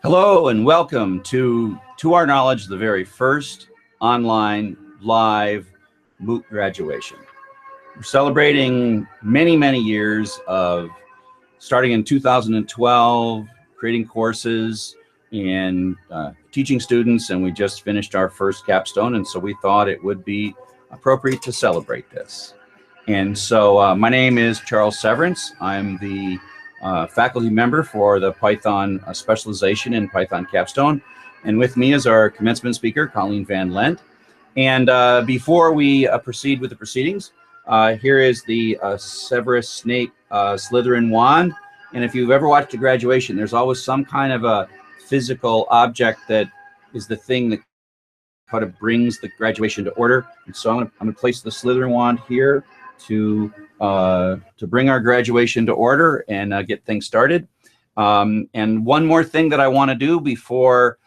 Hello and welcome to our knowledge, the very first online live MOOC graduation. We're celebrating many years of starting in 2012, creating courses and teaching students, and we just finished our first capstone, and so we thought it would be appropriate to celebrate this. And so my name is Charles Severance. I'm the faculty member for the Python specialization in Python Capstone. And with me is our commencement speaker, Colleen Van Lent. And before we proceed with the proceedings, here is the Severus Snape Slytherin wand. And if you've ever watched a graduation, there's always some kind of a physical object that is the thing that kind of brings the graduation to order. And so I'm gonna place the Slytherin wand here to bring our graduation to order and get things started. And one more thing that I want to do before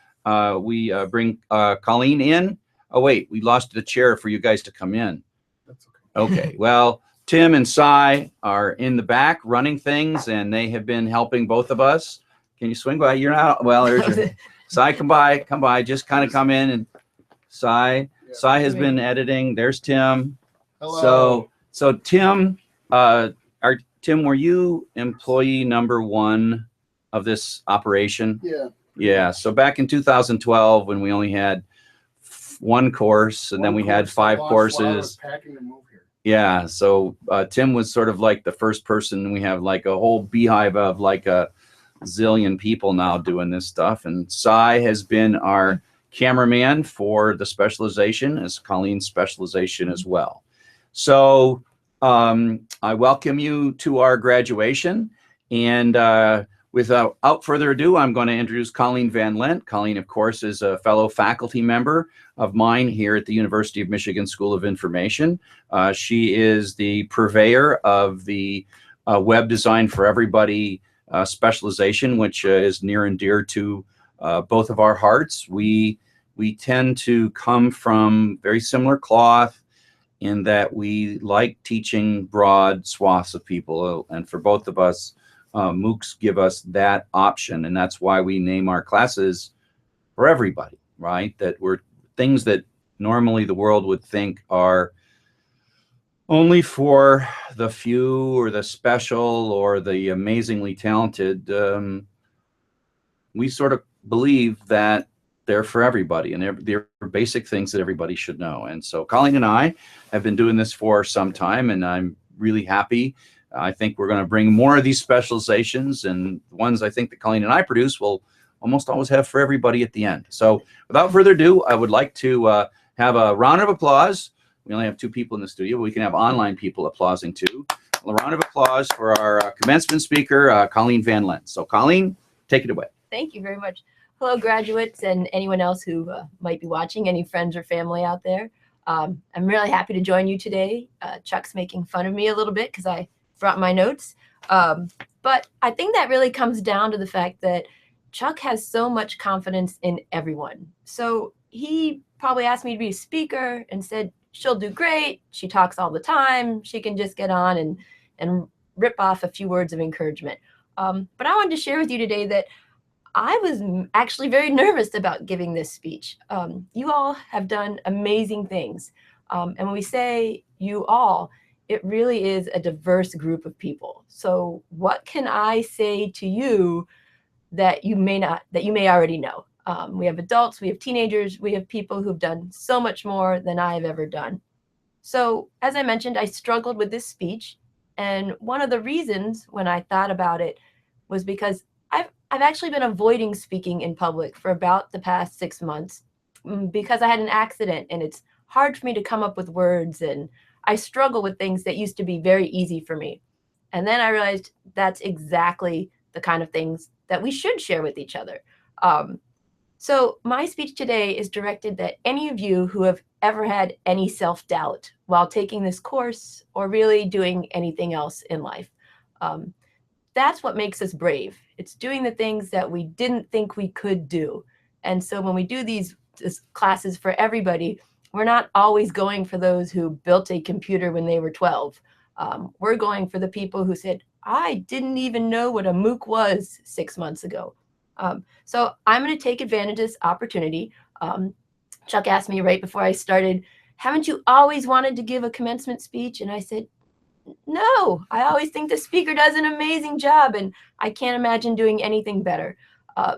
we bring Colleen in. Oh wait, we lost the chair for you guys to come in. That's okay. Okay, well, Tim and Cy are in the back running things, and they have been helping both of us. Can you swing by? You're not, well, there's your, Cy, come by, just kind of come in. And Cy has been editing. There's Tim. Hello. So Tim, Tim, were you employee number one of this operation? Yeah. Yeah. So back in 2012, when we only had one course, and then we had 5 courses. Packing to move here. Yeah. So Tim was sort of like the first person. We have like a whole beehive of like a zillion people now doing this stuff. And Cy has been our cameraman for the specialization, as Colleen's specialization as well. So I welcome you to our graduation, and without further ado, I'm going to introduce Colleen Van Lent. Colleen, of course, is a fellow faculty member of mine here at the University of Michigan School of Information. She is the purveyor of the Web Design for Everybody specialization, which is near and dear to both of our hearts. We tend to come from very similar cloth in that we like teaching broad swaths of people. And for both of us, MOOCs give us that option. And that's why we name our classes for everybody, right? That we're things that normally the world would think are only for the few or the special or the amazingly talented. We sort of believe that they're for everybody, and they're basic things that everybody should know. And so Colleen and I have been doing this for some time, and I'm really happy. I think we're going to bring more of these specializations, and the ones I think that Colleen and I produce will almost always have for everybody at the end. So without further ado, I would like to have a round of applause. We only have 2 people in the studio, but we can have online people applauding too. A round of applause for our commencement speaker, Colleen Van Lent. So Colleen, take it away. Thank you very much. Hello, graduates, and anyone else who might be watching, any friends or family out there. I'm really happy to join you today. Chuck's making fun of me a little bit because I brought my notes. But I think that really comes down to the fact that Chuck has so much confidence in everyone. So he probably asked me to be a speaker and said, she'll do great. She talks all the time. She can just get on and rip off a few words of encouragement. But I wanted to share with you today that I was actually very nervous about giving this speech. You all have done amazing things. And when we say you all, it really is a diverse group of people. So what can I say to you that you may already know? We have adults, we have teenagers, we have people who've done so much more than I've ever done. So as I mentioned, I struggled with this speech. And one of the reasons when I thought about it was because I've actually been avoiding speaking in public for about the past 6 months because I had an accident, and it's hard for me to come up with words, and I struggle with things that used to be very easy for me. And then I realized that's exactly the kind of things that we should share with each other. So my speech today is directed at any of you who have ever had any self-doubt while taking this course or really doing anything else in life. That's what makes us brave. It's doing the things that we didn't think we could do. And so when we do these classes for everybody, we're not always going for those who built a computer when they were 12. We're going for the people who said, I didn't even know what a MOOC was 6 months ago. So I'm going to take advantage of this opportunity. Chuck asked me right before I started, haven't you always wanted to give a commencement speech? And I said, no, I always think the speaker does an amazing job, and I can't imagine doing anything better.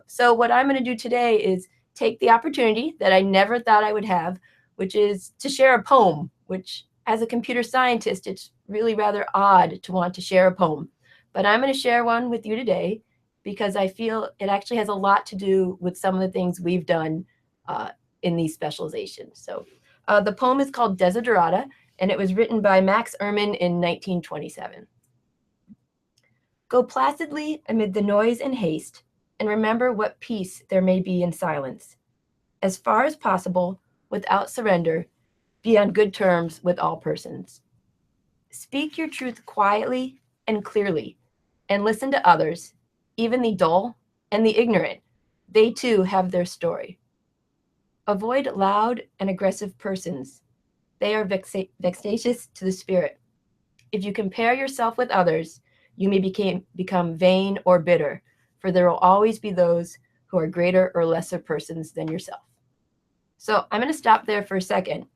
So what I'm going to do today is take the opportunity that I never thought I would have, which is to share a poem, which as a computer scientist, it's really rather odd to want to share a poem. But I'm going to share one with you today because I feel it actually has a lot to do with some of the things we've done in these specializations. So the poem is called Desiderata, and it was written by Max Ehrmann in 1927. Go placidly amid the noise and haste, and remember what peace there may be in silence. As far as possible, without surrender, be on good terms with all persons. Speak your truth quietly and clearly, and listen to others, even the dull and the ignorant. They too have their story. Avoid loud and aggressive persons. They are vexatious to the spirit. If you compare yourself with others, you may become vain or bitter, for there will always be those who are greater or lesser persons than yourself. So I'm going to stop there for a second.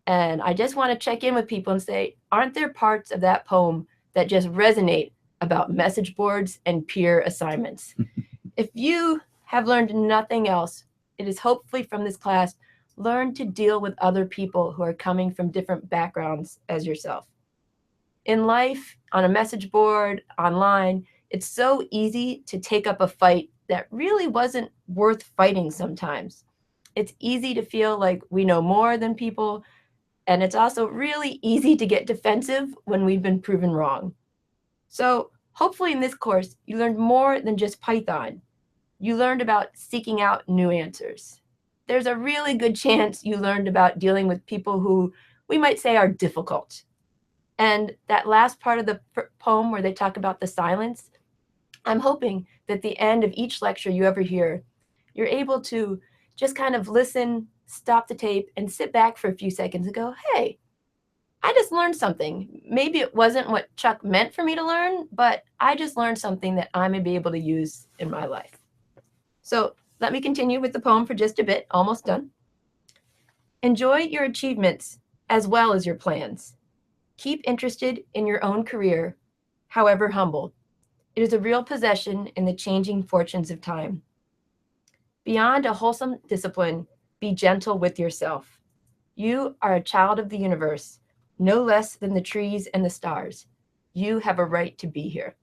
And I just want to check in with people and say, aren't there parts of that poem that just resonate about message boards and peer assignments? If you have learned nothing else, it is hopefully from this class, learn to deal with other people who are coming from different backgrounds as yourself. In life, on a message board, online, it's so easy to take up a fight that really wasn't worth fighting sometimes. It's easy to feel like we know more than people, and it's also really easy to get defensive when we've been proven wrong. So hopefully in this course, you learned more than just Python. You learned about seeking out new answers. There's a really good chance you learned about dealing with people who we might say are difficult. And that last part of the poem where they talk about the silence, I'm hoping that at the end of each lecture you ever hear, you're able to just kind of listen, stop the tape, and sit back for a few seconds and go, hey, I just learned something. Maybe it wasn't what Chuck meant for me to learn, but I just learned something that I may be able to use in my life. So let me continue with the poem for just a bit, almost done. Enjoy your achievements as well as your plans. Keep interested in your own career, however humble. It is a real possession in the changing fortunes of time. Beyond a wholesome discipline, be gentle with yourself. You are a child of the universe, no less than the trees and the stars. You have a right to be here.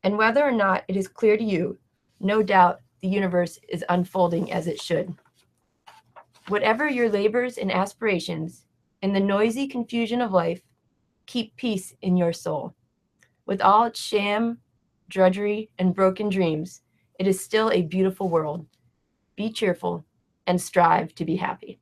And whether or not it is clear to you, no doubt the universe is unfolding as it should. Whatever your labors and aspirations, in the noisy confusion of life, keep peace in your soul. With all its sham, drudgery, and broken dreams, it is still a beautiful world. Be cheerful and strive to be happy.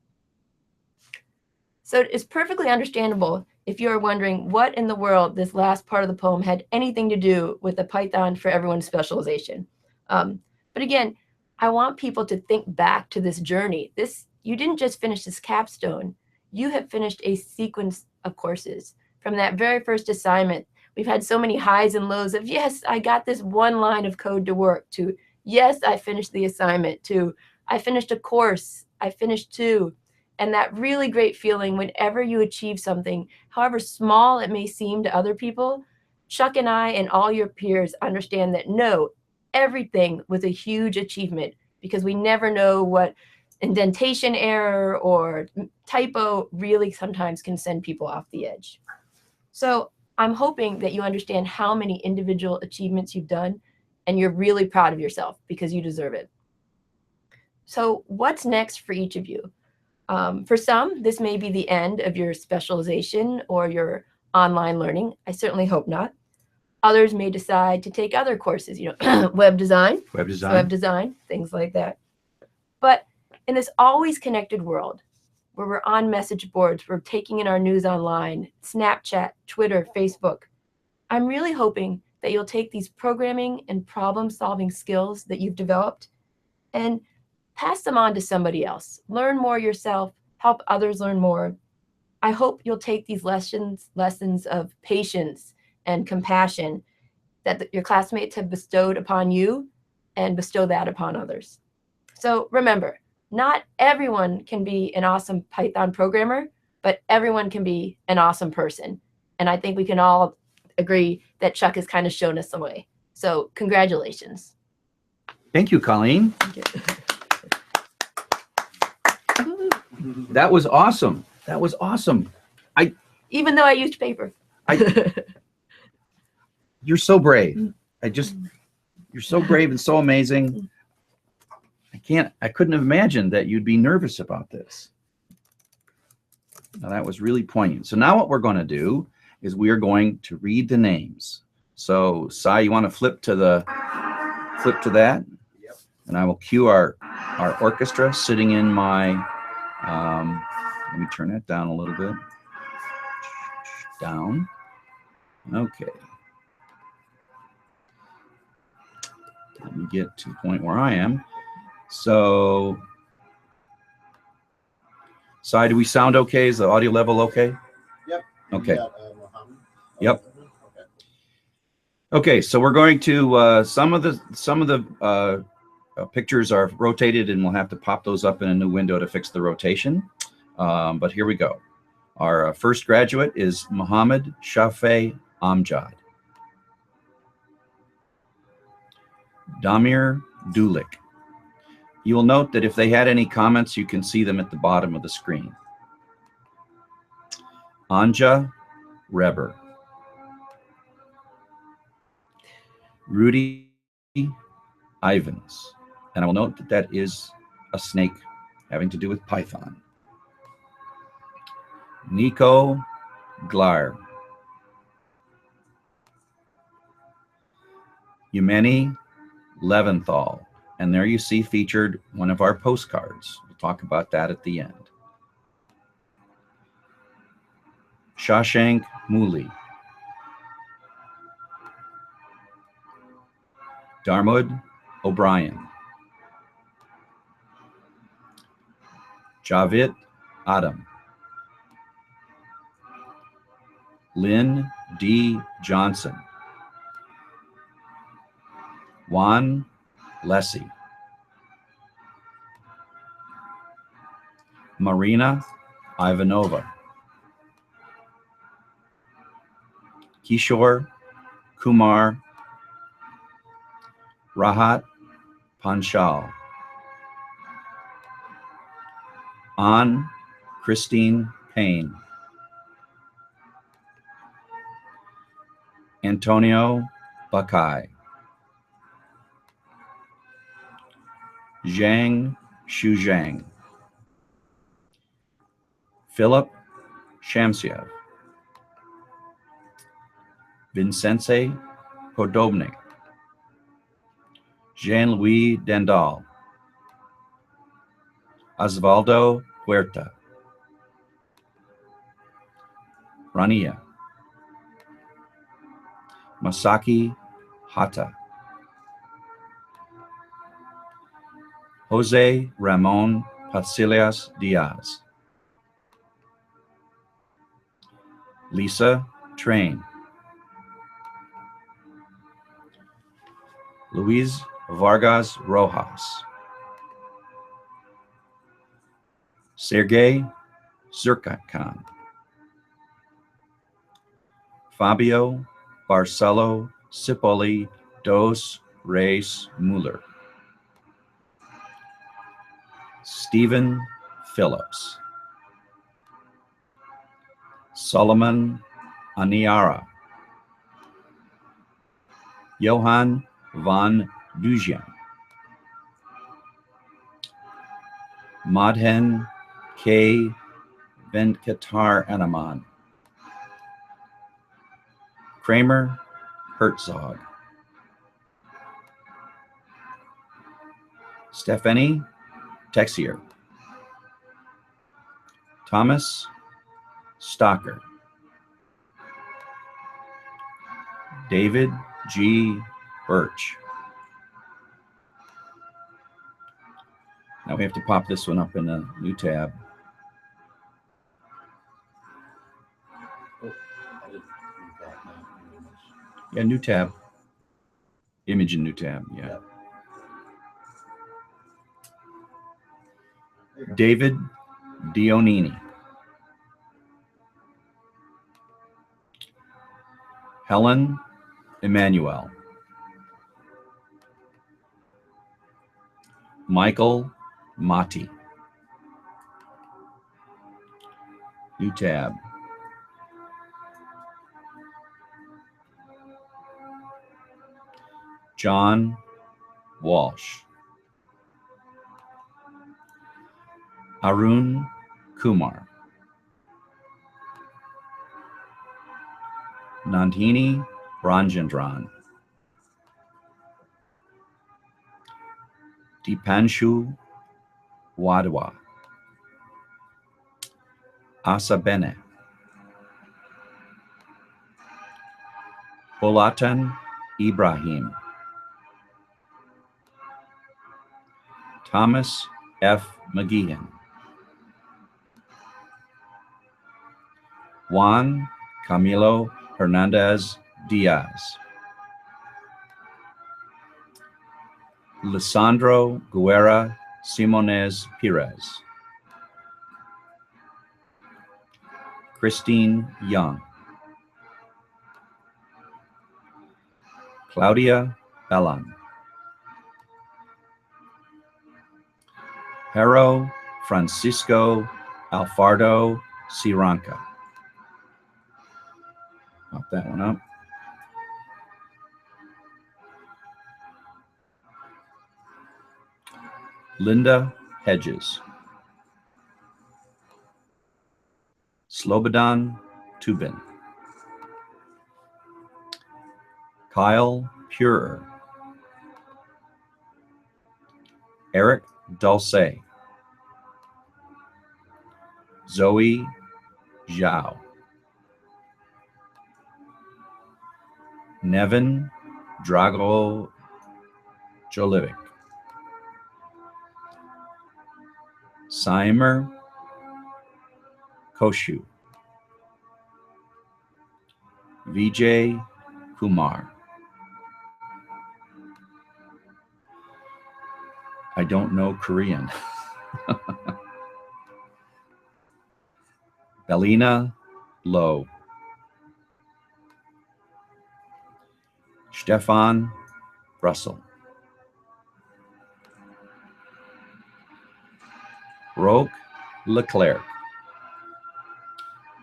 So it's perfectly understandable if you are wondering what in the world this last part of the poem had anything to do with the Python for Everyone specialization. But again, I want people to think back to this journey. You didn't just finish this capstone. You have finished a sequence of courses. From that very first assignment, we've had so many highs and lows of, yes, I got this one line of code to work, to, yes, I finished the assignment, to, I finished a course, I finished two. And that really great feeling whenever you achieve something, however small it may seem to other people, Chuck and I and all your peers understand that no, everything was a huge achievement because we never know what indentation error or typo really sometimes can send people off the edge. So I'm hoping that you understand how many individual achievements you've done and you're really proud of yourself because you deserve it. So what's next for each of you? For some, this may be the end of your specialization or your online learning. I certainly hope not. Others may decide to take other courses, web design, things like that. But in this always connected world, where we're on message boards, we're taking in our news online, Snapchat, Twitter, Facebook, I'm really hoping that you'll take these programming and problem-solving skills that you've developed and pass them on to somebody else. Learn more yourself, help others learn more. I hope you'll take these lessons of patience and compassion that your classmates have bestowed upon you and bestow that upon others. So remember, not everyone can be an awesome Python programmer, but everyone can be an awesome person. And I think we can all agree that Chuck has kind of shown us the way. So congratulations. Thank you, Colleen. Thank you. That was awesome. That was awesome. Even though I used paper. You're so brave. You're so brave and so amazing. I couldn't have imagined that you'd be nervous about this. Now that was really poignant. So now what we're going to do is we are going to read the names. So Sai, you want to flip to that? Yep. And I will cue our orchestra sitting in my, let me turn that down a little bit. Down. Okay. Let me get to the point where I am. So, Sai, do we sound okay? Is the audio level okay? Yep. Okay. Yeah, Mohammed. Yep. Okay. Okay. So we're going to some of the pictures are rotated, and we'll have to pop those up in a new window to fix the rotation. But here we go. Our first graduate is Mohammed Shafei Amjad. Damir Dulik. You will note that if they had any comments, you can see them at the bottom of the screen. Anja Reber. Rudy Ivans. And I will note that that is a snake having to do with Python. Nico Glar. Yemeni Leventhal. And there you see featured one of our postcards. We'll talk about that at the end. Shashank Muli. Darmud O'Brien. Javit Adam. Lynn D. Johnson. Juan Lessie. Marina Ivanova. Kishore Kumar. Rahat Panchal. Ann Christine Payne. Antonio Bakai. Zhang Shuzhang. Philip Shamsiev. Vincenze Podobnik. Jean-Louis Dendal. Osvaldo Huerta. Rania. Masaki Hata. Jose Ramon Pasillas Diaz. Lisa Train. Luis Vargas Rojas. Sergey Zirkatkan. Fabio Barcelo Cipolli dos Reis Muller. Stephen Phillips. Solomon Aniara. Johan van Dujan. Madhen K. Venkatar Anaman. Kramer Herzog. Stephanie Texier. Thomas Stocker. David G. Birch. Now we have to pop this one up in a new tab. Oh, I didn't read that. No, Yeah, new tab. Image in new tab, yeah. Yep. David Dionini. Helen Emmanuel. Michael Mati. New tab. John Walsh. Arun Kumar. Nandini Ranjendran. Dipanshu Wadwa. Asa Bene. Bolatan Ibrahim. Thomas F. McGeehan. Juan Camilo Hernandez Diaz. Lisandro Guerra Simones Perez. Christine Young. Claudia Bellan. Jero Francisco Alfardo Siranca. Pop that one up. Linda Hedges. Slobodan Tubin. Kyle Purer. Eric Dulce. Zoe Zhao. Nevin Drago Jolivic. Seimer Koshu. Vijay Kumar. I don't know Korean. Belina Lowe. Stefan Russell. Roque Leclerc.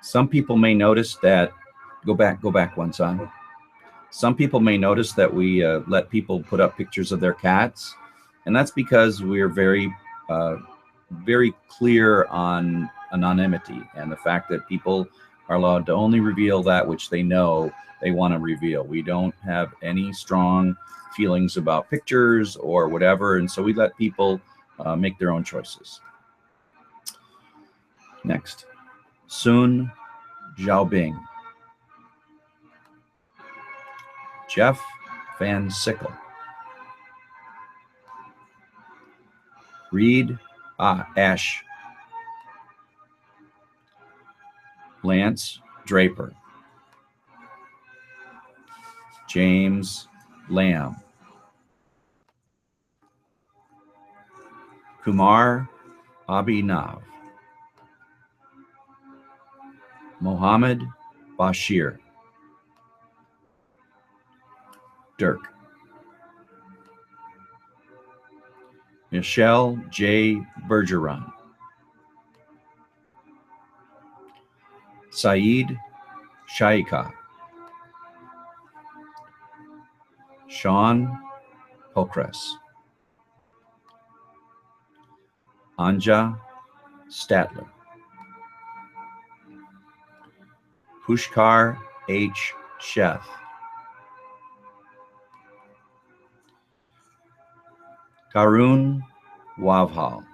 Some people may notice that, go back one side. Some people may notice that we let people put up pictures of their cats, and that's because we're very clear on anonymity and the fact that people are allowed to only reveal that which they know they want to reveal. We don't have any strong feelings about pictures or whatever, and so we let people make their own choices. Next, Sun Xiaobing. Jeff Van Sickle. Reed Ash. Lance Draper. James Lamb. Kumar Abhinav. Mohammed Bashir. Dirk. Michelle J. Bergeron. Saeed Shaika. Sean Pokres. Anja Statler. Pushkar H. Sheth. Karun Wavhal.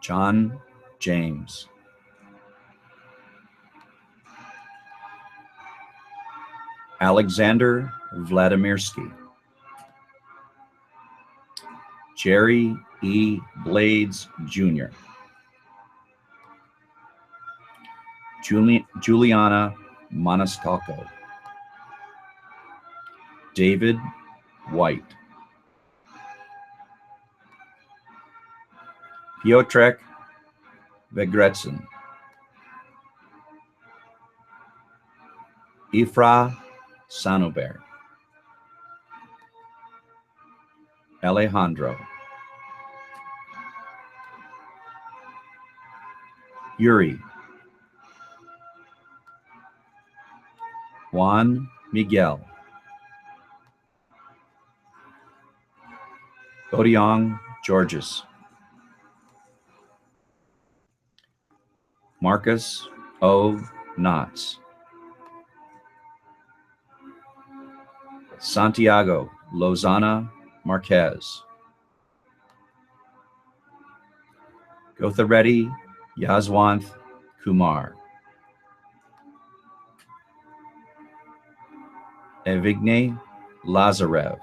John James. Alexander Vladimirsky. Jerry E. Blades Jr. Juliana Maniscalco. David White. Piotrek Vegretson, Ifra Sanober, Alejandro, Yuri, Juan Miguel, Odiong Georges, Marcus O. Knotts, Santiago Lozana Marquez, Gothareddy Yazwanth Kumar, Evgeny Lazarev,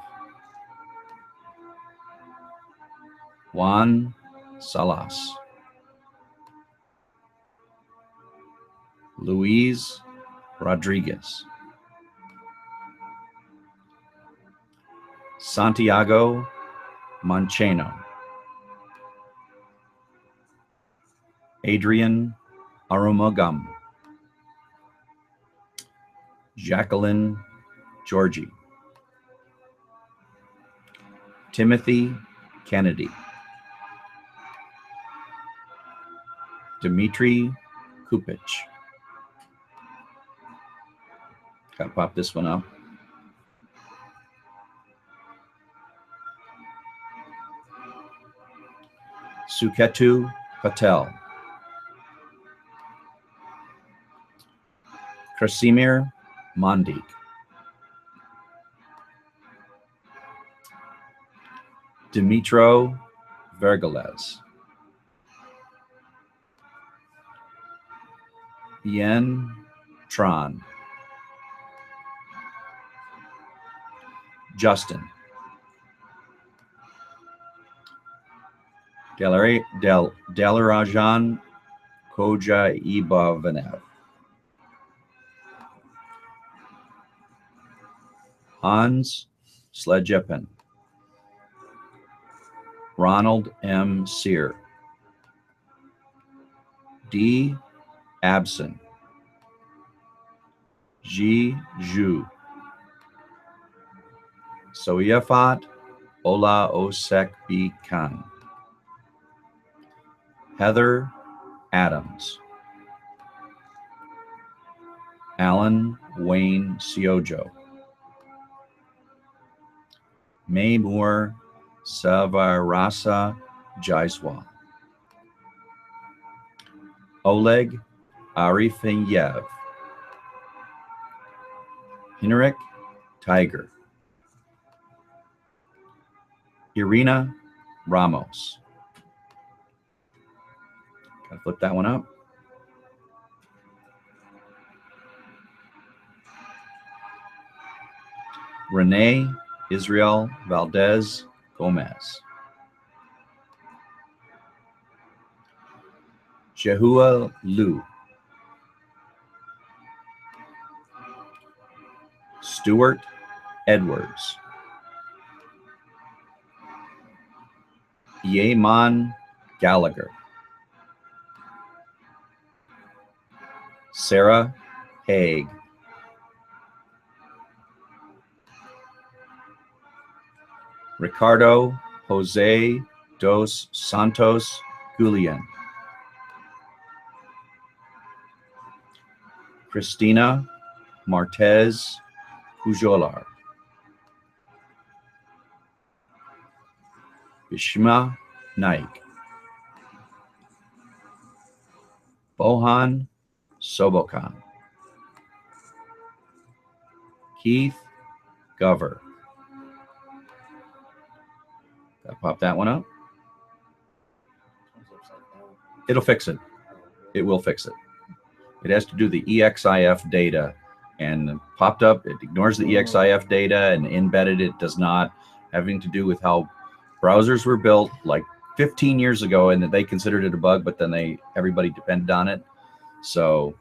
Juan Salas, Luis Rodriguez, Santiago Mancheno, Adrian Arumugam, Jacqueline Georgie, Timothy Kennedy, Dmitry Kupich. Gotta pop this one up. Suketu Patel, Krasimir Mondik, Dimitro Vergales, Bien Tron, Justin, Delarajan Koja Ibavanev, Hans Sledjepen, Ronald M. Sear, D. Abson, Ji Zhu, Soyafat Ola Osek B. Khan, Heather Adams, Alan Wayne Siojo, Maymur Savarasa Jaiswal, Oleg Arifeyev, Henrik Tiger, Irina Ramos. Gotta flip that one up. Renee Israel Valdez Gomez, Jehua Liu, Stuart Edwards, Yeman Gallagher, Sarah Haig, Ricardo Jose dos Santos Guillen, Christina Martez Pujolar, Bishma Naik, Bohan Sobokan, Keith Gover. Gotta pop that one up. Comes upside down. It'll fix it. It will fix it. It has to do the EXIF data, and popped up. It ignores the EXIF data and embedded. It does not, having to do with how browsers were built like 15 years ago, and they considered it a bug, but then everybody depended on it. So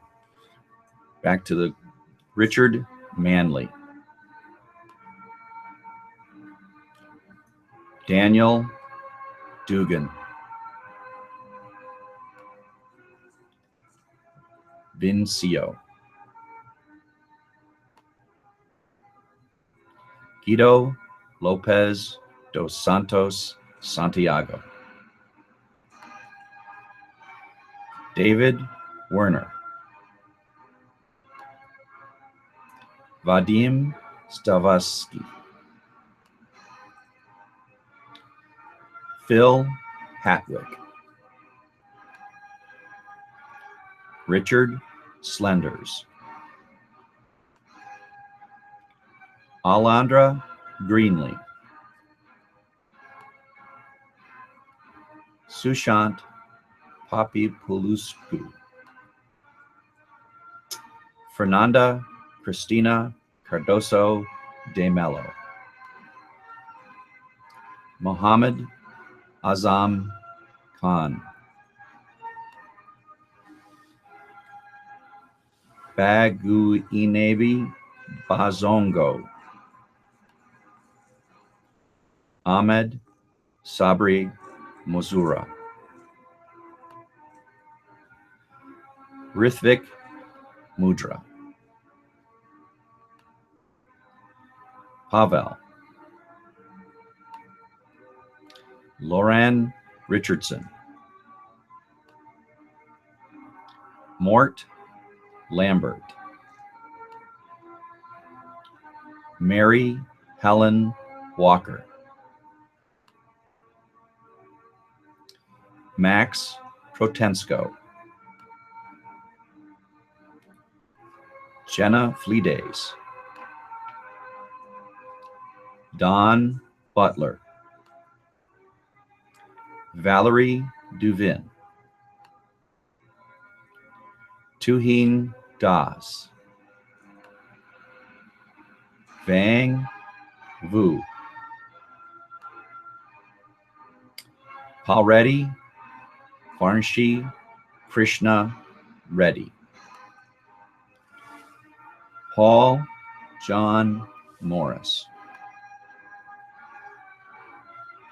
back to the Richard Manley, Daniel Dugan, Vincio. Guido Lopez dos Santos Santiago. David Werner. Vadim Stavasky. Phil Hatwick. Richard Slenders. Alondra Greenlee. Sushant Papipuluscu. Fernanda Cristina Cardoso de Mello. Mohammed Azam Khan. Baguinebi Bazongo. Ahmed Sabri Mozura. Rithvik Mudra. Pavel. Lauren Richardson. Mort Lambert. Mary Helen Walker. Max Protensko. Jenna Fleedays. Don Butler. Valerie Duvin. Tuhin Das. Vang Vu. Paul Reddy. Varnshi Krishna Reddy. Paul John Morris.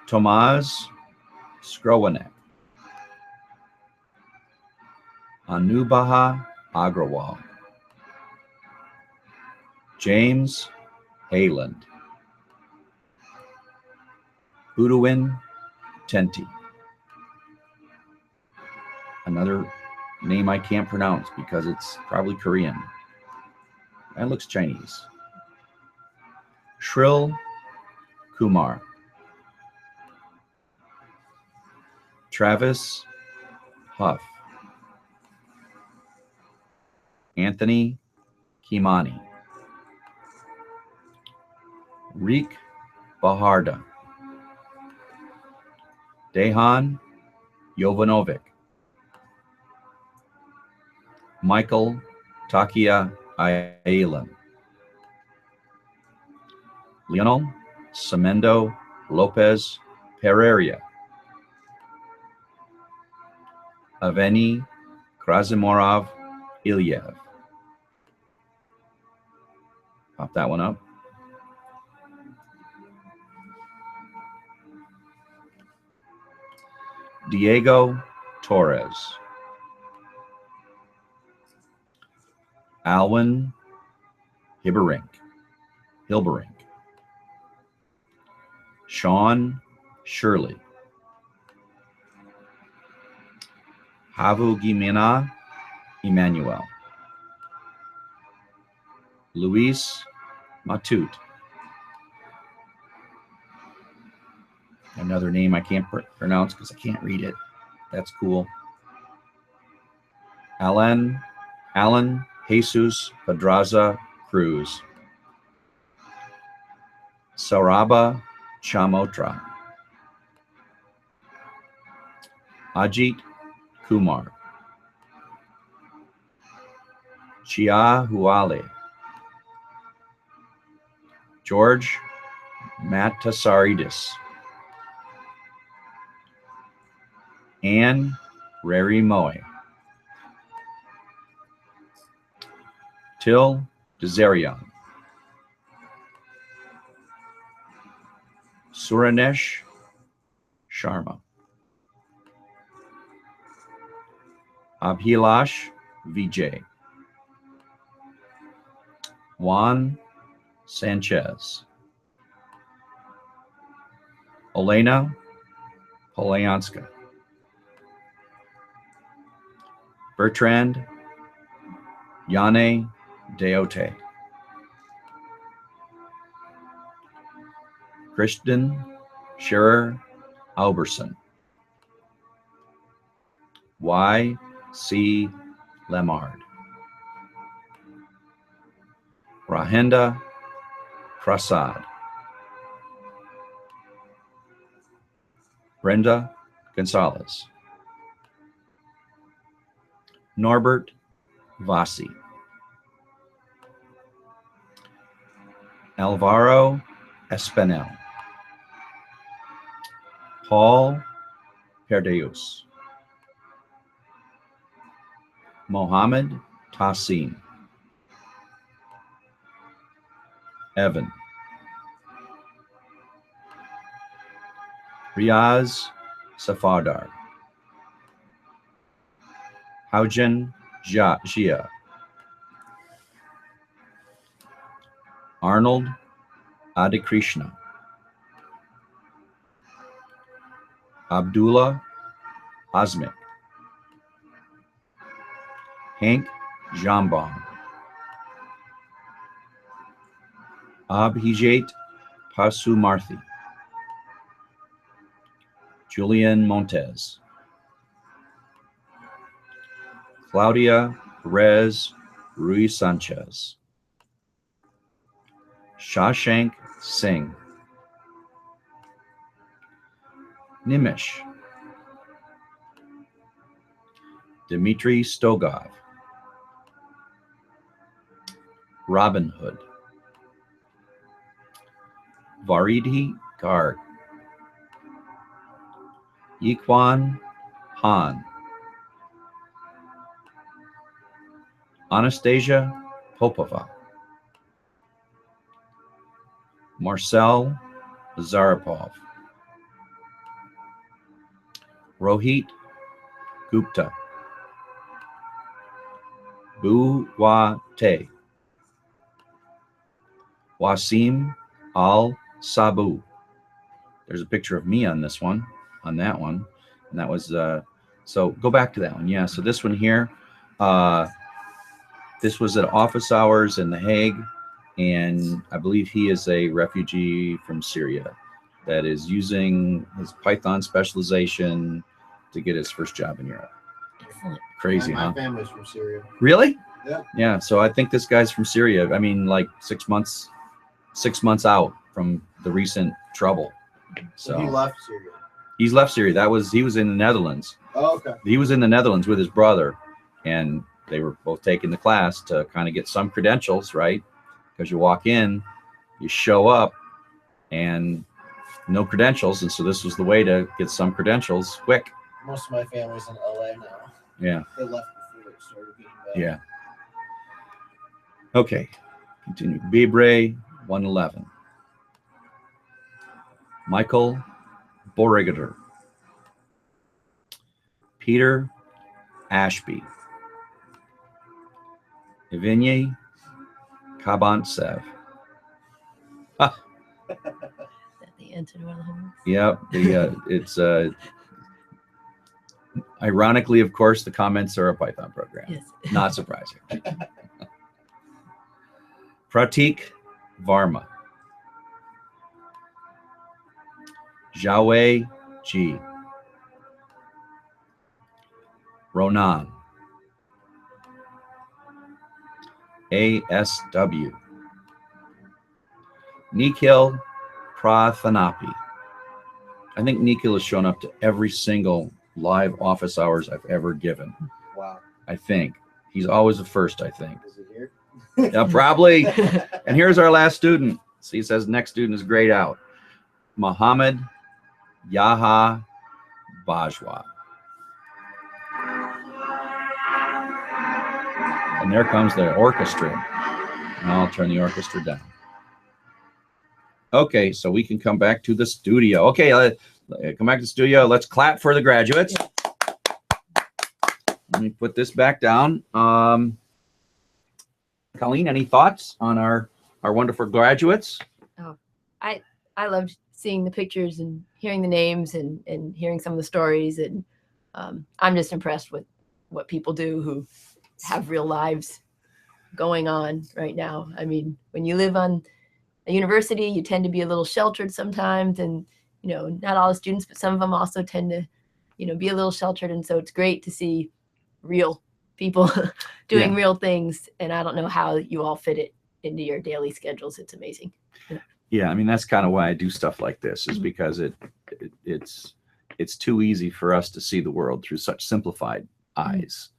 Tomas Skrowanek. Anubaha Agrawal. James Hayland. Uduin Tenti. Another name I can't pronounce because it's probably Korean. That looks Chinese. Shrill Kumar. Travis Huff. Anthony Kimani. Reek Baharda. Dehan Jovanovic. Michael Takia Ailan. Leonel Semendo Lopez Pereira. Aveni Krasimorov Ilyev. Pop that one up. Diego Torres. Alwyn Hilberink. Sean Shirley. Havu Gimena Emmanuel. Luis Matut. Another name I can't pronounce because I can't read it. That's cool. Alan Jesus Pedraza Cruz. Saraba Chamotra. Ajit Kumar. Chia Huale. George Matasaridis. Anne Rary Moe. Till Desarion. Suranesh Sharma. Abhilash Vijay. Juan Sanchez, Olena Polyanska, Bertrand Yane Deote, Christian Scherer Alberson, Y.C. Lemard, Rahenda Prasad, Brenda Gonzalez, Norbert Vasi, Alvaro Espinel, Paul Perdeus, Mohammed Tassim, Evan, Riaz Safardar, Haujen Jia, Arnold Adikrishna, Abdullah Azmik, Hank Jambon, Abhijit Pasumarthi, Julian Montes, Claudia Perez Ruiz Sanchez, Shashank Singh, Nimish, Dmitry Stogov, Robin Hood, Varidhi Garg, Yiquan Han, Anastasia Popova, Marcel Zarapov, Rohit Gupta, Bu Wa Te, Wasim Al Sabu. There's a picture of me on this one, on that one. And that was, so go back to that one. Yeah, so this one here, this was at office hours in The Hague. And I believe he is a refugee from Syria that is using his Python specialization to get his first job in Europe. Excellent. Crazy, My huh? family's from Syria. Really? Yeah. Yeah. So I think this guy's from Syria. I mean, like 6 months out from the recent trouble. So he So left Syria. he's left Syria. He was in the Netherlands. Oh, okay. He was in the Netherlands with his brother, and they were both taking the class to kind of get some credentials, right? Because you walk in, you show up, and no credentials, and so this was the way to get some credentials quick. Most of my family's in LA now. Yeah. They left before it started getting bad. Yeah. Okay. Continue. Bibre 111. Michael Borregater. Peter Ashby. Evgeny Kabantsev. Is that the answer to one of the homeworks? Yep. It's ironically, of course, the comments are a Python program. Yes. Not surprising. Pratik Varma. Zhaowei Ji. Ronan. ASW. Nikhil Prathanapi. I think Nikhil has shown up to every single live office hours I've ever given. Wow. I think. He's always the first, I think. Is it here? Yeah, probably. And here's our last student. See, it says next student is grayed out. Mohammed Yaha Bajwa. And there comes the orchestra. And I'll turn the orchestra down. Okay, so we can come back to the studio. Okay, come back to the studio. Let's clap for the graduates. Let me put this back down. Colleen, any thoughts on our wonderful graduates? I loved seeing the pictures and hearing the names and hearing some of the stories. And I'm just impressed with what people do who have real lives going on right now. I mean, when you live on a university, you tend to be a little sheltered sometimes. And, not all the students, but some of them also tend to, be a little sheltered. And so it's great to see real people doing real things. And I don't know how you all fit it into your daily schedules. It's amazing. Yeah, I mean, that's kind of why I do stuff like this, is because it's too easy for us to see the world through such simplified eyes.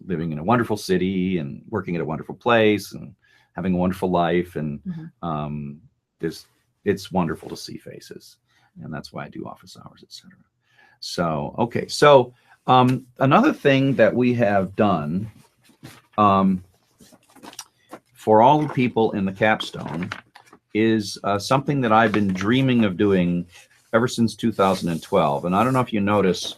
Living in a wonderful city and working at a wonderful place and having a wonderful life, and it's wonderful to see faces, and that's why I do office hours, etc. So okay, so another thing that we have done for all the people in the capstone is something that I've been dreaming of doing ever since 2012. And I don't know if you notice,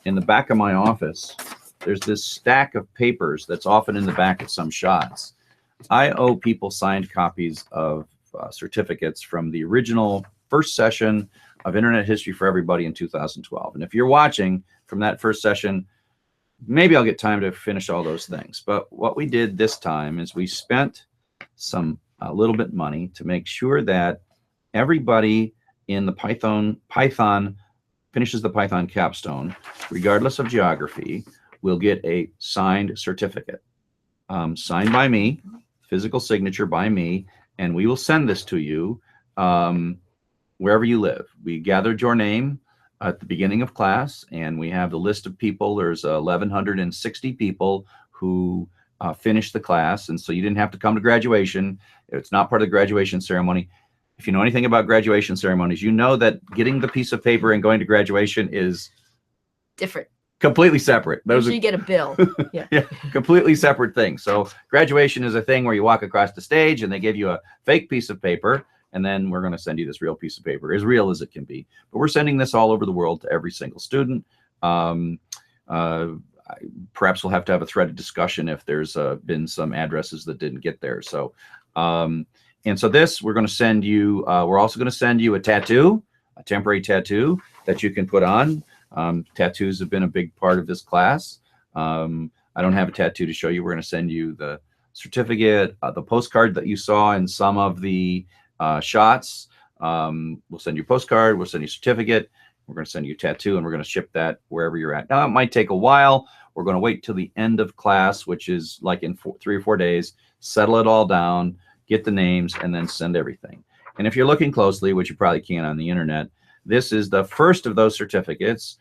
in the back of my office, there's this stack of papers that's often in the back of some shots. I owe people signed copies of certificates from the original first session of Internet History for Everybody in 2012. And if you're watching from that first session, maybe I'll get time to finish all those things. But what we did this time is we spent a little bit money to make sure that everybody in the Python finishes the Python capstone, regardless of geography, will get a signed certificate, signed by me, physical signature by me, and we will send this to you wherever you live. We gathered your name at the beginning of class, and we have the list of people. There's 1,160 people who finished the class, and so you didn't have to come to graduation. It's not part of the graduation ceremony. If you know anything about graduation ceremonies, you know that getting the piece of paper and going to graduation is different, completely separate. Those you get a bill. Yeah. Yeah, completely separate things. So graduation is a thing where you walk across the stage and they give you a fake piece of paper, and then we're going to send you this real piece of paper, as real as it can be. But we're sending this all over the world to every single student. Perhaps we'll have to have a threaded discussion if there's been some addresses that didn't get there. So, and so this, we're going to send you, we're also going to send you a tattoo, a temporary tattoo that you can put on. Tattoos have been a big part of this class. I don't have a tattoo to show you. We're going to send you the certificate, the postcard that you saw in some of the shots. We'll send you a postcard, we'll send you a certificate, we're going to send you a tattoo, and we're going to ship that wherever you're at. Now, it might take a while. We're going to wait till the end of class, which is like in 3 or 4 days, settle it all down, get the names, and then send everything. And if you're looking closely, which you probably can on the internet, this is the first of those certificates,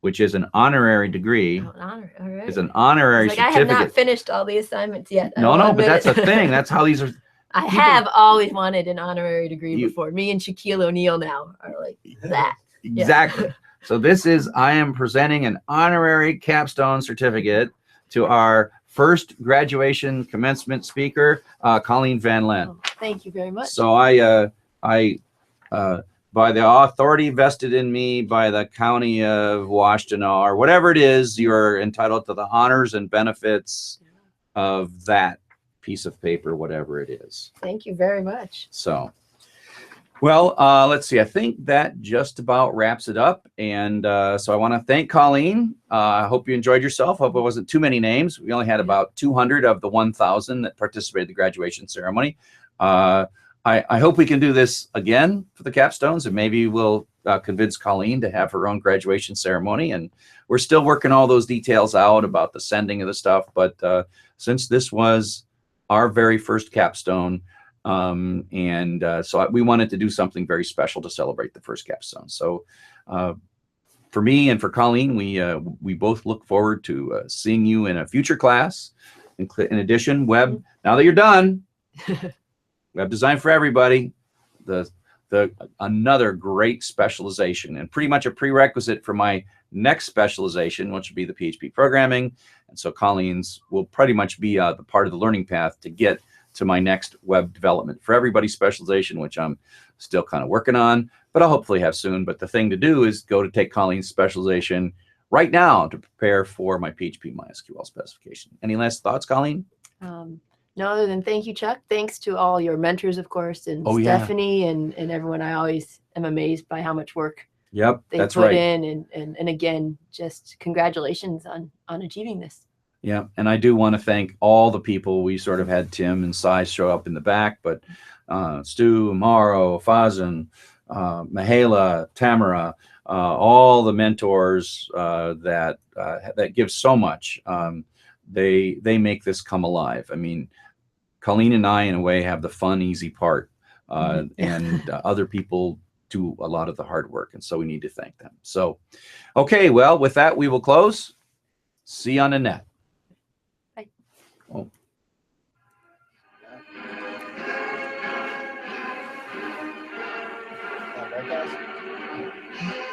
which is an honorary degree. Oh, an honor. All right. It's an honorary It's like certificate. I have not finished all the assignments yet. No, but that's a thing. That's how these are. I have always wanted an honorary degree before. Me and Shaquille O'Neal now are like that. Exactly. So this is, I am presenting an honorary capstone certificate to our first graduation commencement speaker, Colleen Van Lent. Oh, thank you very much. So I by the authority vested in me by the county of Washtenaw, or whatever it is, you're entitled to the honors and benefits of that piece of paper, whatever it is. Thank you very much. So, well, let's see. I think that just about wraps it up. And so I want to thank Colleen. I hope you enjoyed yourself. Hope it wasn't too many names. We only had about 200 of the 1,000 that participated in the graduation ceremony. I hope we can do this again for the capstones, and maybe we'll convince Colleen to have her own graduation ceremony. And we're still working all those details out about the sending of the stuff. But since this was our very first capstone, so we wanted to do something very special to celebrate the first capstone. So for me and for Colleen, we both look forward to seeing you in a future class. In addition, web, now that you're done, web design for everybody, another great specialization, and pretty much a prerequisite for my next specialization, which will be the PHP programming. And so Colleen's will pretty much be the part of the learning path to get to my next web development for everybody specialization, which I'm still kind of working on, but I'll hopefully have soon. But the thing to do is go to take Colleen's specialization right now to prepare for my PHP MySQL specification. Any last thoughts, Colleen? No other than thank you, Chuck. Thanks to all your mentors, of course, and Oh, yeah. Stephanie and everyone. I always am amazed by how much work Yep, they that's put right. in, and again, just congratulations on achieving this. Yeah, and I do want to thank all the people. We sort of had Tim and Cy show up in the back, but Stu, Mauro, Fazan, Mihaela, Tamara, all the mentors that give so much. They make this come alive. I mean, Colleen and I, in a way, have the fun, easy part, and other people do a lot of the hard work, and so we need to thank them. So, okay, well, with that, we will close. See you on the net. Bye. Oh. Broadcast?